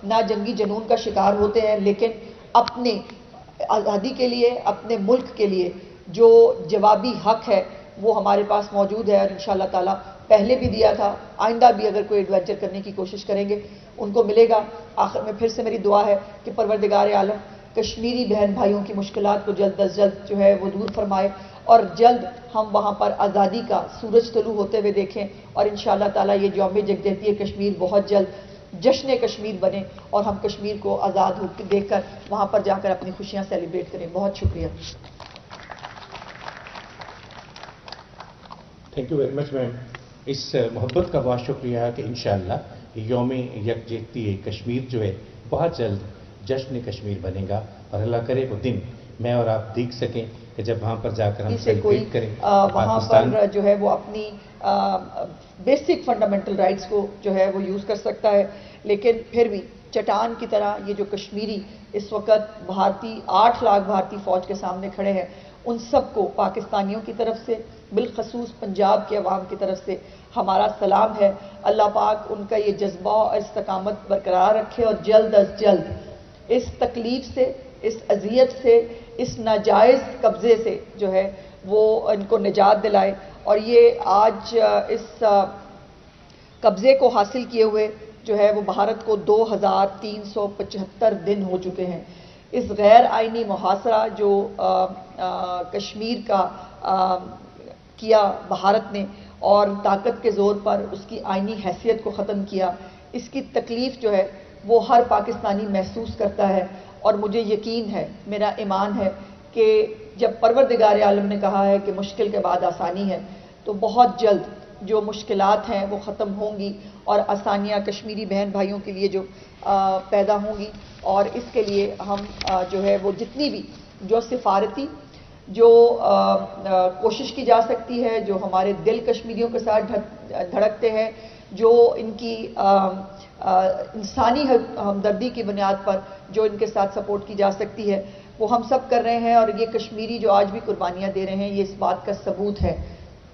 نہ جنگی جنون کا شکار ہوتے ہیں، لیکن اپنے آزادی کے لیے، اپنے ملک کے لیے جو جوابی حق ہے وہ ہمارے پاس موجود ہے، اور انشاءاللہ تعالیٰ پہلے بھی دیا تھا، آئندہ بھی اگر کوئی ایڈونچر کرنے کی کوشش کریں گے ان کو ملے گا۔ آخر میں پھر سے میری دعا ہے کہ پروردگار عالم کشمیری بہن بھائیوں کی مشکلات کو جلد از جلد جو ہے وہ دور فرمائے، اور جلد ہم وہاں پر آزادی کا سورج طلوع ہوتے ہوئے دیکھیں، اور انشاءاللہ تعالیٰ یہ یوم یکجہتی کشمیر بہت جلد جشن کشمیر بنے، اور ہم کشمیر کو آزاد ہو کے دیکھ کر وہاں پر جا کر اپنی خوشیاں سیلیبریٹ کریں۔ بہت شکریہ۔ تھینک یو ویری مچ میم، اس محبت کا بہت شکریہ کہ انشاءاللہ یوم یکجہتی کشمیر جو ہے بہت جلد جشن کشمیر بنے گا، اور اللہ کرے وہ دن میں اور آپ دیکھ سکیں کہ جب وہاں پر جا کر ہم سیلیبریٹ کریں، وہاں پر جو ہے وہ اپنی بیسک فنڈامنٹل رائٹس کو جو ہے وہ یوز کر سکتا ہے، لیکن پھر بھی چٹان کی طرح یہ جو کشمیری اس وقت 8 لاکھ بھارتی فوج کے سامنے کھڑے ہیں، ان سب کو پاکستانیوں کی طرف سے، بالخصوص پنجاب کے عوام کی طرف سے ہمارا سلام ہے۔ اللہ پاک ان کا یہ جذبہ اور استقامت برقرار رکھے، اور جلد از جلد اس تکلیف سے، اس اذیت سے، اس ناجائز قبضے سے جو ہے وہ ان کو نجات دلائے۔ اور یہ آج اس قبضے کو حاصل کیے ہوئے جو ہے وہ بھارت کو 2375 دن ہو چکے ہیں۔ اس غیر آئینی محاصرہ جو کشمیر کا کیا بھارت نے، اور طاقت کے زور پر اس کی آئینی حیثیت کو ختم کیا، اس کی تکلیف جو ہے وہ ہر پاکستانی محسوس کرتا ہے، اور مجھے یقین ہے، میرا ایمان ہے کہ جب پروردگار عالم نے کہا ہے کہ مشکل کے بعد آسانی ہے، تو بہت جلد جو مشکلات ہیں وہ ختم ہوں گی، اور آسانیاں کشمیری بہن بھائیوں کے لیے جو پیدا ہوں گی، اور اس کے لیے ہم جو ہے وہ جتنی بھی جو سفارتی جو کوشش کی جا سکتی ہے، جو ہمارے دل کشمیریوں کے ساتھ دھڑکتے ہیں، جو ان کی انسانی ہمدردی کی بنیاد پر جو ان کے ساتھ سپورٹ کی جا سکتی ہے، وہ ہم سب کر رہے ہیں۔ اور یہ کشمیری جو آج بھی قربانیاں دے رہے ہیں، یہ اس بات کا ثبوت ہے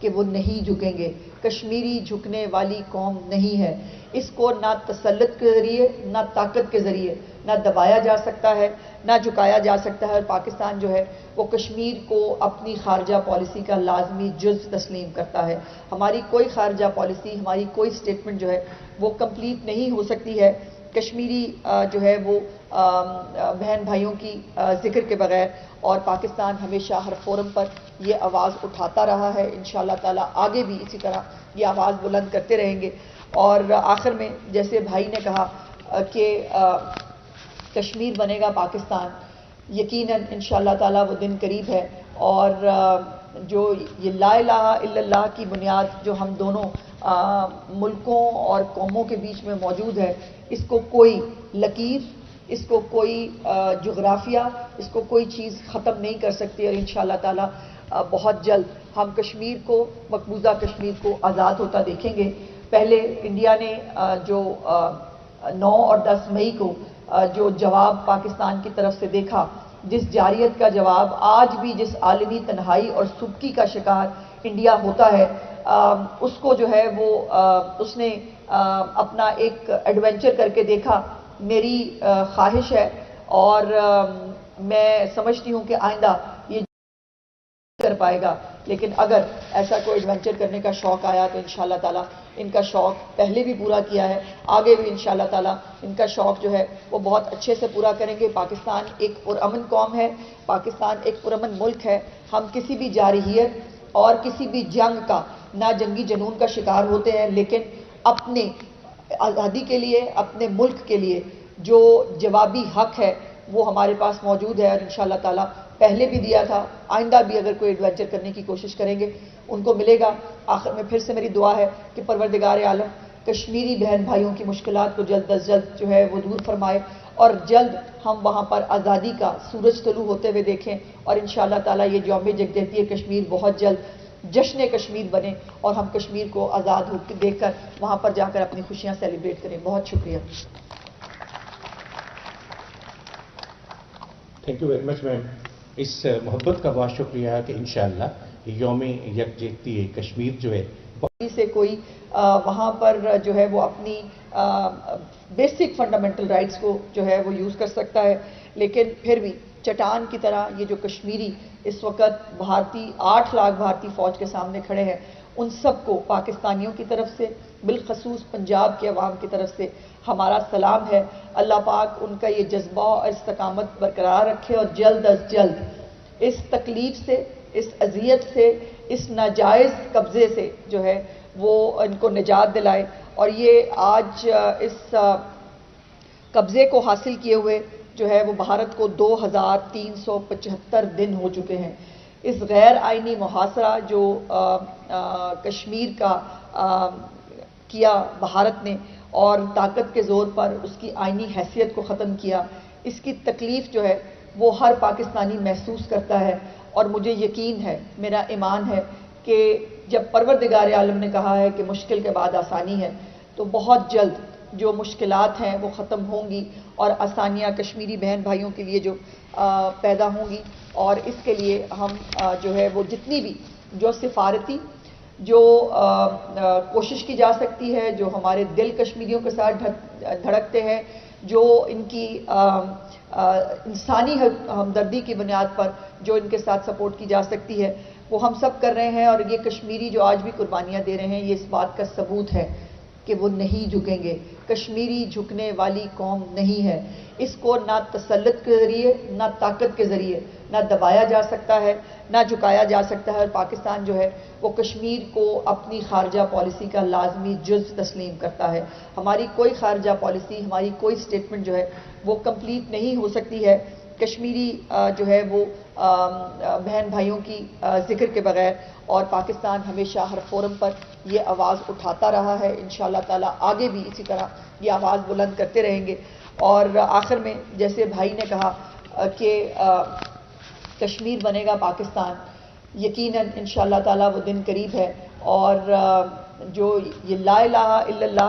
کہ وہ نہیں جھکیں گے۔ کشمیری جھکنے والی قوم نہیں ہے، اس کو نہ تسلط کے ذریعے، نہ طاقت کے ذریعے نہ دبایا جا سکتا ہے، نہ جھکایا جا سکتا ہے۔ اور پاکستان جو ہے وہ کشمیر کو اپنی خارجہ پالیسی کا لازمی جز تسلیم کرتا ہے۔ ہماری کوئی خارجہ پالیسی، ہماری کوئی سٹیٹمنٹ جو ہے وہ کمپلیٹ نہیں ہو سکتی ہے کشمیری جو ہے وہ بہن بھائیوں کی ذکر کے بغیر، اور پاکستان ہمیشہ ہر فورم پر یہ آواز اٹھاتا رہا ہے۔ انشاءاللہ تعالیٰ آگے بھی اسی طرح یہ آواز بلند کرتے رہیں گے۔ اور آخر میں جیسے بھائی نے کہا کہ کشمیر بنے گا پاکستان، یقیناً انشاءاللہ تعالیٰ وہ دن قریب ہے، اور جو یہ لا الہ الا اللہ کی بنیاد جو ہم دونوں ملکوں اور قوموں کے بیچ میں موجود ہے، اس کو کوئی لکیر، اس کو کوئی جغرافیہ، اس کو کوئی چیز ختم نہیں کر سکتی، اور انشاءاللہ تعالیٰ بہت جلد ہم کشمیر کو، مقبوضہ کشمیر کو آزاد ہوتا دیکھیں گے۔ پہلے انڈیا نے جو 9 اور 10 مئی کو جو جواب پاکستان کی طرف سے دیکھا، جس جارحیت کا جواب آج بھی جس عالمی تنہائی اور سبکی کا شکار انڈیا ہوتا ہے، اس کو جو ہے وہ اس نے اپنا ایک ایڈونچر کر کے دیکھا۔ میری خواہش ہے، اور میں سمجھتی ہوں کہ آئندہ یہ کر پائے گا، لیکن اگر ایسا کوئی ایڈونچر کرنے کا شوق آیا تو انشاءاللہ تعالیٰ ان کا شوق پہلے بھی پورا کیا ہے، آگے بھی انشاءاللہ تعالیٰ ان کا شوق جو ہے وہ بہت اچھے سے پورا کریں گے۔ پاکستان ایک پرامن قوم ہے، پاکستان ایک پرامن ملک ہے۔ ہم کسی بھی جارحیت اور کسی بھی جنگ کا، نہ جنگی جنون کا شکار ہوتے ہیں، لیکن اپنے آزادی کے لیے، اپنے ملک کے لیے جو جوابی حق ہے وہ ہمارے پاس موجود ہے، اور انشاءاللہ تعالیٰ پہلے بھی دیا تھا، آئندہ بھی اگر کوئی ایڈونچر کرنے کی کوشش کریں گے ان کو ملے گا۔ آخر میں پھر سے میری دعا ہے کہ پروردگار عالم کشمیری بہن بھائیوں کی مشکلات کو جلد از جلد جو ہے وہ دور فرمائے، اور جلد ہم وہاں پر آزادی کا سورج طلوع ہوتے ہوئے دیکھیں، اور انشاءاللہ تعالیٰ یہ یوم یکجہتی کشمیر بہت جلد جشن کشمیر بنے، اور ہم کشمیر کو آزاد ہو کے دیکھ کر وہاں پر جا کر اپنی خوشیاں سیلیبریٹ کریں۔ بہت شکریہ۔ تھینک یو ویری مچ میم، اس محبت کا بہت شکریہ کہ انشاءاللہ یوم یکجہتی کشمیر جو ہے سے کوئی وہاں پر جو ہے وہ اپنی بیسک فنڈامنٹل رائٹس کو جو ہے وہ یوز کر سکتا ہے. لیکن پھر بھی چٹان کی طرح یہ جو کشمیری اس وقت 8 لاکھ بھارتی فوج کے سامنے کھڑے ہیں، ان سب کو پاکستانیوں کی طرف سے، بالخصوص پنجاب کے عوام کی طرف سے ہمارا سلام ہے. اللہ پاک ان کا یہ جذبہ اور استقامت برقرار رکھے اور جلد از جلد اس تکلیف سے، اس اذیت سے، اس ناجائز قبضے سے جو ہے وہ ان کو نجات دلائے. اور یہ آج اس قبضے کو حاصل کیے ہوئے جو ہے وہ بھارت کو 2375 دن ہو چکے ہیں. اس غیر آئینی محاصرہ جو کشمیر کا کیا بھارت نے اور طاقت کے زور پر اس کی آئینی حیثیت کو ختم کیا، اس کی تکلیف جو ہے وہ ہر پاکستانی محسوس کرتا ہے. اور مجھے یقین ہے، میرا ایمان ہے کہ جب پروردگار عالم نے کہا ہے کہ مشکل کے بعد آسانی ہے، تو بہت جلد جو مشکلات ہیں وہ ختم ہوں گی اور آسانیاں کشمیری بہن بھائیوں کے لیے جو پیدا ہوں گی. اور اس کے لیے ہم جو ہے وہ جتنی بھی جو سفارتی جو کوشش کی جا سکتی ہے، جو ہمارے دل کشمیریوں کے ساتھ دھڑکتے ہیں، جو ان کی انسانی ہمدردی کی بنیاد پر جو ان کے ساتھ سپورٹ کی جا سکتی ہے، وہ ہم سب کر رہے ہیں. اور یہ کشمیری جو آج بھی قربانیاں دے رہے ہیں، یہ اس بات کا ثبوت ہے کہ وہ نہیں جھکیں گے. کشمیری جھکنے والی قوم نہیں ہے. اس کو نہ تسلط کے ذریعے، نہ طاقت کے ذریعے نہ دبایا جا سکتا ہے، نہ جھکایا جا سکتا ہے. اور پاکستان جو ہے وہ کشمیر کو اپنی خارجہ پالیسی کا لازمی جز تسلیم کرتا ہے. ہماری کوئی خارجہ پالیسی، ہماری کوئی سٹیٹمنٹ جو ہے وہ کمپلیٹ نہیں ہو سکتی ہے کشمیری جو ہے وہ بہن بھائیوں کی ذکر کے بغیر. اور پاکستان ہمیشہ ہر فورم پر یہ آواز اٹھاتا رہا ہے. انشاءاللہ تعالیٰ آگے بھی اسی طرح یہ آواز بلند کرتے رہیں گے. اور آخر میں جیسے بھائی نے کہا کہ کشمیر بنے گا پاکستان، یقیناً انشاءاللہ تعالیٰ وہ دن قریب ہے. اور جو یہ لا الہ الا اللہ